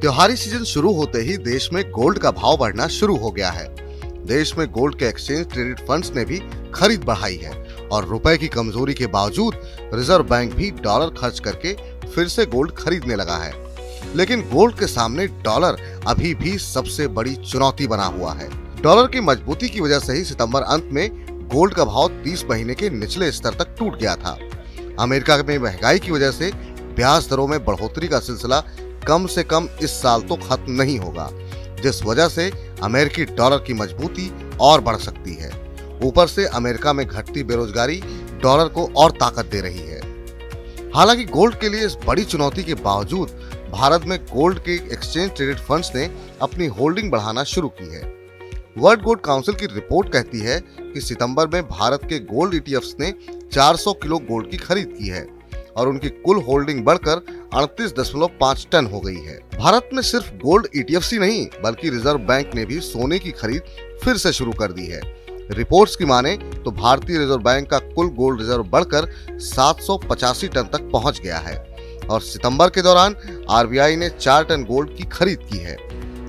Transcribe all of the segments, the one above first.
त्योहारी सीजन शुरू होते ही देश में गोल्ड का भाव बढ़ना शुरू हो गया है। देश में गोल्ड के एक्सचेंज ट्रेडेड फंड्स ने भी खरीद बढ़ाई है और रुपए की कमजोरी के बावजूद रिजर्व बैंक भी डॉलर खर्च करके फिर से गोल्ड खरीदने लगा है। लेकिन गोल्ड के सामने डॉलर अभी भी सबसे बड़ी चुनौती बना हुआ है। डॉलर की मजबूती की वजह से ही सितंबर अंत में गोल्ड का भाव 30 महीने के निचले स्तर तक टूट गया था। अमेरिका में महंगाई की वजह से ब्याज दरों में बढ़ोतरी का सिलसिला कम से कम इस साल तो खत्म नहीं होगा, जिस वजह से अमेरिकी डॉलर की मजबूती और बढ़ सकती है। ऊपर से अमेरिका में घटती बेरोजगारी डॉलर को और ताकत दे रही है। हालांकि गोल्ड के लिए इस बड़ी चुनौती के बावजूद भारत में गोल्ड के एक्सचेंज ट्रेडेड फंड्स ने अपनी होल्डिंग बढ़ाना शुरू की है। वर्ल्ड गोल्ड काउंसिल की रिपोर्ट कहती है कि सितंबर में भारत के गोल्ड ईटीएफ्स ने 400 किलो गोल्ड की खरीद की है और उनकी कुल होल्डिंग बढ़कर 38.5 टन हो गई है। भारत में सिर्फ गोल्ड ईटीएफ्स ही नहीं बल्कि रिजर्व बैंक ने भी सोने की खरीद फिर से शुरू कर दी है। रिपोर्ट्स की माने तो भारतीय रिजर्व बैंक का कुल गोल्ड रिजर्व बढ़कर 785 टन तक पहुंच गया है और सितंबर के दौरान आरबीआई ने 4 टन गोल्ड की खरीद की है।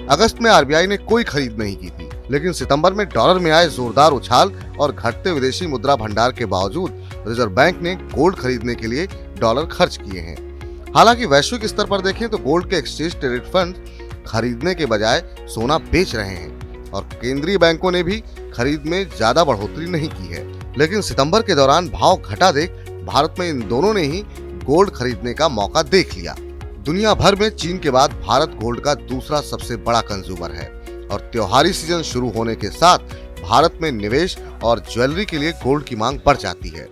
अगस्त में आरबीआई ने कोई खरीद नहीं की थी, लेकिन सितंबर में डॉलर में आए जोरदार उछाल और घटते विदेशी मुद्रा भंडार के बावजूद रिजर्व बैंक ने गोल्ड खरीदने के लिए डॉलर खर्च किए हैं। हालांकि वैश्विक स्तर पर देखें तो गोल्ड के एक्सचेंज ट्रेडेड फंड खरीदने के बजाय सोना बेच रहे हैं और केंद्रीय बैंकों ने भी खरीद में ज्यादा बढ़ोतरी नहीं की है। लेकिन सितंबर के दौरान भाव घटा देख भारत में इन दोनों ने ही गोल्ड खरीदने का मौका देख लिया। दुनिया भर में चीन के बाद भारत गोल्ड का दूसरा सबसे बड़ा कंज्यूमर है और त्योहारी सीजन शुरू होने के साथ भारत में निवेश और ज्वेलरी के लिए गोल्ड की मांग बढ़ जाती है।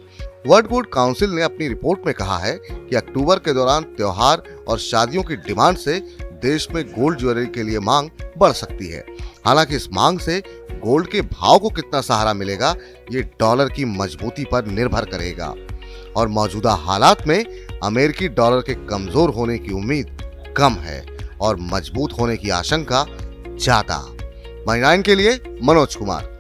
वर्ल्ड गोल्ड काउंसिल ने अपनी रिपोर्ट में कहा है कि अक्टूबर के दौरान त्योहार और शादियों की डिमांड से देश में गोल्ड ज्वेलरी के लिए मांग बढ़ सकती है। हालांकि इस मांग से गोल्ड के भाव को कितना सहारा मिलेगा ये डॉलर की मजबूती पर निर्भर करेगा और मौजूदा हालात में अमेरिकी डॉलर के कमजोर होने की उम्मीद कम है और मजबूत होने की आशंका ज्यादा। माई 9 के लिए मनोज कुमार।